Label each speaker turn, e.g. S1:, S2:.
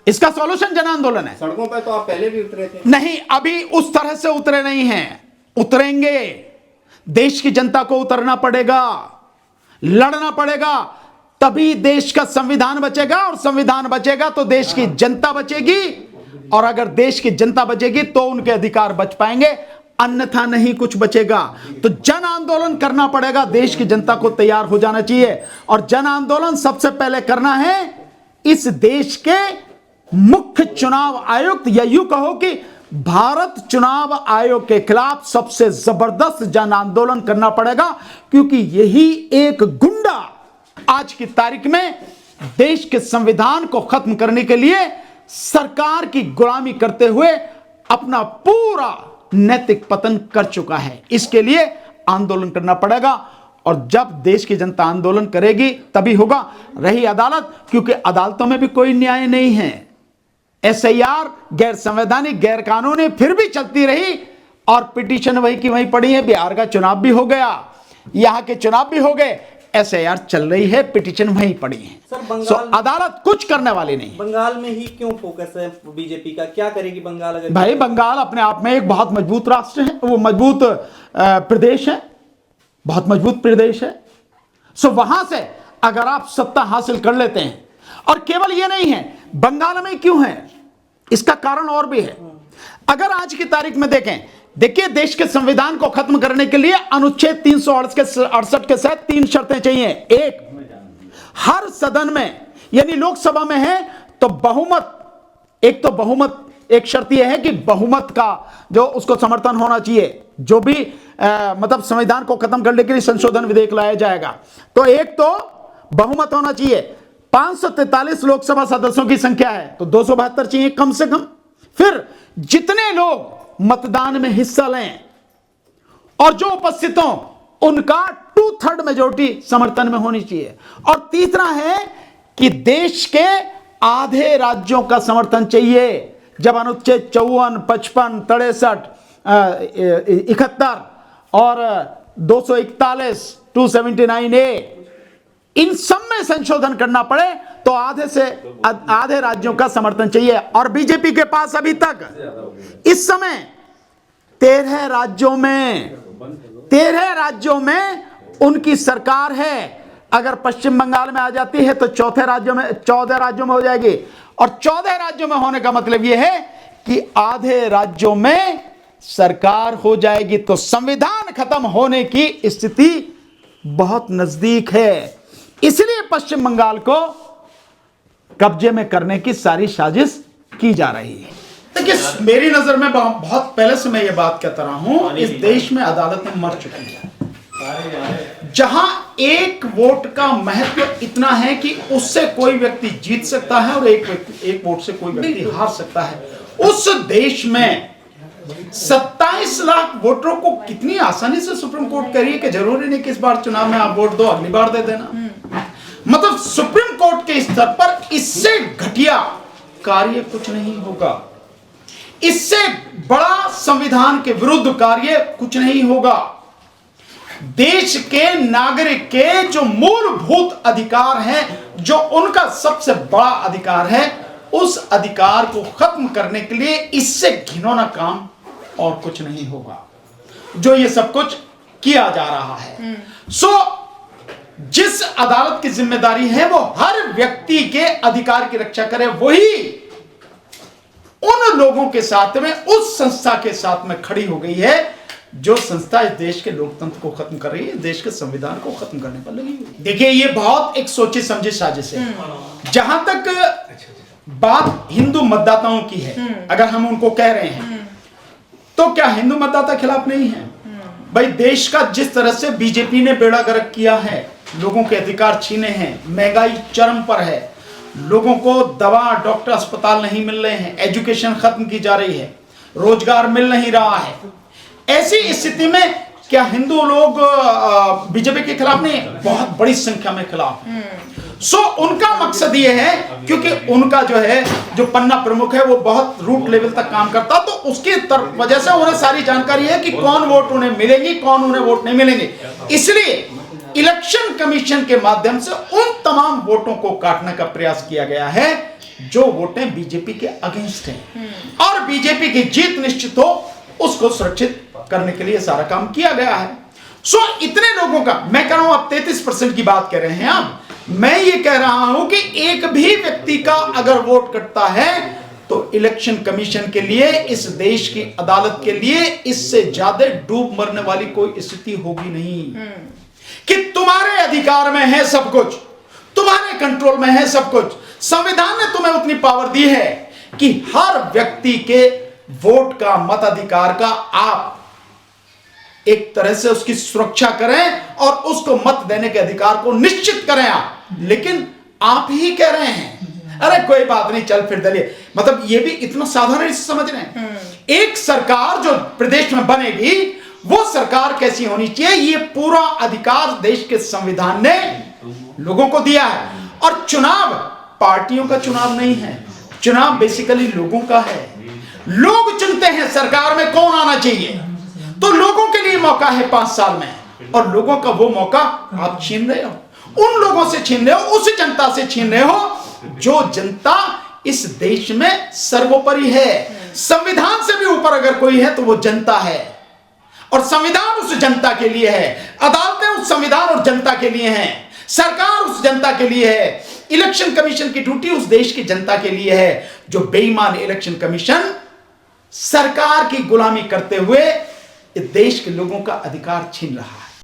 S1: इसका सॉल्यूशन जन आंदोलन है।
S2: सड़कों पर तो आप पहले भी उतरे थे।
S1: नहीं, अभी उस तरह से उतरे नहीं हैं, उतरेंगे। देश की जनता को उतरना पड़ेगा, लड़ना पड़ेगा, तभी देश का संविधान बचेगा, और संविधान बचेगा तो देश की जनता बचेगी, और अगर देश की जनता बचेगी तो उनके अधिकार बच पाएंगे, अन्यथा नहीं कुछ बचेगा। तो जन आंदोलन करना पड़ेगा, देश की जनता को तैयार हो जाना चाहिए। और जन आंदोलन सबसे पहले करना है इस देश के मुख्य चुनाव आयुक्त, या यूं कहो कि भारत चुनाव आयोग के खिलाफ सबसे जबरदस्त जन आंदोलन करना पड़ेगा, क्योंकि यही एक गुंडा आज की तारीख में देश के संविधान को खत्म करने के लिए सरकार की गुलामी करते हुए अपना पूरा नैतिक पतन कर चुका है। इसके लिए आंदोलन करना पड़ेगा, और जब देश की जनता आंदोलन करेगी तभी होगा। रही अदालत, क्योंकि अदालतों में भी कोई न्याय नहीं है। एसआईआर गैर संवैधानिक, गैर कानूनी फिर भी चलती रही, और पिटीशन वही की वही पड़ी है। बिहार का चुनाव भी हो गया, यहां के चुनाव भी हो गए, एसआईआर चल रही है, पिटीशन वहीं पड़ी है। सो अदालत कुछ करने वाली नहीं।
S3: बंगाल में ही क्यों फोकस है बीजेपी का? क्या करेगी बंगाल? अगर
S1: भाई, बंगाल अपने आप में एक बहुत मजबूत राष्ट्र है, वो मजबूत प्रदेश है, बहुत मजबूत प्रदेश है। सो वहां से अगर आप सत्ता हासिल कर लेते हैं, और केवल ये नहीं है, बंगाल में क्यों है, इसका कारण और भी है। अगर आज की तारीख में देखिए, देश के संविधान को खत्म करने के लिए अनुच्छेद 368 के साथ 3 शर्तें चाहिए। एक, हर सदन में, यानी लोकसभा में है तो बहुमत, एक शर्त यह है कि बहुमत का जो उसको समर्थन होना चाहिए, जो भी मतलब संविधान को खत्म करने के लिए संशोधन विधेयक लाया जाएगा, तो एक तो बहुमत होना चाहिए। 543 लोकसभा सदस्यों की संख्या है तो 272 चाहिए कम से कम। फिर जितने लोग मतदान में हिस्सा लें और जो उपस्थित हों, उनका 2/3 मेजोरिटी समर्थन में होनी चाहिए। और तीसरा है कि देश के आधे राज्यों का समर्थन चाहिए। जब अनुच्छेद 54, 55, 63, 71 और 241, 279A, इन सब में संशोधन करना पड़े तो आधे राज्यों का समर्थन चाहिए। और बीजेपी के पास अभी तक इस समय 13 राज्यों में उनकी सरकार है। अगर पश्चिम बंगाल में आ जाती है तो 14 राज्यों में हो जाएगी। और 14 राज्यों में होने का मतलब यह है कि आधे राज्यों में सरकार हो जाएगी, तो संविधान खत्म होने की स्थिति बहुत नजदीक है। इसलिए पश्चिम बंगाल को कब्जे में करने की सारी साजिश की जा रही है। देखिए, मेरी नजर में बहुत पहले से मैं ये बात कहता रहा हूं, इस देश में अदालतें मर चुकी हैं। जहां एक वोट का महत्व इतना है कि उससे कोई व्यक्ति जीत सकता है और एक वोट से कोई व्यक्ति हार सकता है, उस देश में 27 लाख वोटरों को कितनी आसानी से सुप्रीम कोर्ट कह रही है कि जरूरी नहीं कि इस बार चुनाव में आप वोट दो, अगली बार दे देना। मतलब सुप्रीम कोर्ट के स्तर पर इससे घटिया कार्य कुछ नहीं होगा, इससे बड़ा संविधान के विरुद्ध कार्य कुछ नहीं होगा। देश के नागरिक के जो मूलभूत अधिकार हैं, जो उनका सबसे बड़ा अधिकार है, उस अधिकार को खत्म करने के लिए इससे घिनौना काम और कुछ नहीं होगा, जो ये सब कुछ किया जा रहा है। जिस अदालत की जिम्मेदारी है वो हर व्यक्ति के अधिकार की रक्षा करे, वही उन लोगों के साथ में, उस संस्था के साथ में खड़ी हो गई है जो संस्था इस देश के लोकतंत्र को खत्म कर रही है, देश के संविधान को खत्म करने पर लगी हुई। देखिए, ये बहुत एक सोची समझी साजिश है। जहां तक बात हिंदू मतदाताओं की है, अगर हम उनको कह रहे हैं तो क्या हिंदू मतदाता खिलाफ नहीं है? भाई, देश का जिस तरह से बीजेपी ने बेड़ा गर्क किया है, लोगों के अधिकार छीने हैं, महंगाई चरम पर है, लोगों को दवा, डॉक्टर, अस्पताल नहीं मिल रहे हैं, एजुकेशन खत्म की जा रही है, रोजगार मिल नहीं रहा है, ऐसी स्थिति में क्या हिंदू लोग बीजेपी के खिलाफ नहीं? बहुत बड़ी संख्या में खिलाफ। उनका मकसद ये है, क्योंकि उनका जो पन्ना प्रमुख है वो बहुत रूट लेवल तक काम करता, तो उसकी वजह से उन्हें सारी जानकारी है कि कौन वोट उन्हें मिलेंगी, कौन उन्हें वोट नहीं मिलेंगे। इसलिए इलेक्शन कमीशन के माध्यम से उन तमाम वोटों को काटने का प्रयास किया गया है जो वोटें बीजेपी के अगेंस्ट हैं और बीजेपी की जीत निश्चित हो उसको सुरक्षित करने के लिए सारा काम किया गया है। सो इतने लोगों का मैं कह रहा हूं, आप 33% की बात कर रहे हैं आप, मैं ये कह रहा हूं कि एक भी व्यक्ति का अगर वोट कटता है तो इलेक्शन कमीशन के लिए, इस देश की अदालत के लिए इससे ज्यादा डूब मरने वाली कोई स्थिति होगी नहीं कि तुम्हारे अधिकार में है सब कुछ, तुम्हारे कंट्रोल में है सब कुछ। संविधान ने तुम्हें उतनी पावर दी है कि हर व्यक्ति के वोट का, मताधिकार का आप एक तरह से उसकी सुरक्षा करें और उसको मत देने के अधिकार को निश्चित करें आप। लेकिन आप ही कह रहे हैं अरे कोई बात नहीं, चल फिर दलिए, मतलब ये भी इतना साधारण से समझ रहे हैं। एक सरकार जो प्रदेश में बनेगी वो सरकार कैसी होनी चाहिए, ये पूरा अधिकार देश के संविधान ने लोगों को दिया है। और चुनाव पार्टियों का चुनाव नहीं है, चुनाव बेसिकली लोगों का है। लोग चुनते हैं सरकार में कौन आना चाहिए, तो लोगों के लिए मौका है 5 साल में, और लोगों का वो मौका आप छीन रहे हो, उन लोगों से छीन रहे हो, उस जनता से छीन रहे हो जो जनता इस देश में सर्वोपरि है। संविधान से भी ऊपर अगर कोई है तो वो जनता है, और संविधान उस जनता के लिए है, अदालतें उस संविधान और जनता के लिए हैं, सरकार उस जनता के लिए है, इलेक्शन कमीशन की ड्यूटी उस देश की जनता के लिए है। जो बेईमान इलेक्शन कमीशन सरकार की गुलामी करते हुए इस देश के लोगों का अधिकार छीन रहा है।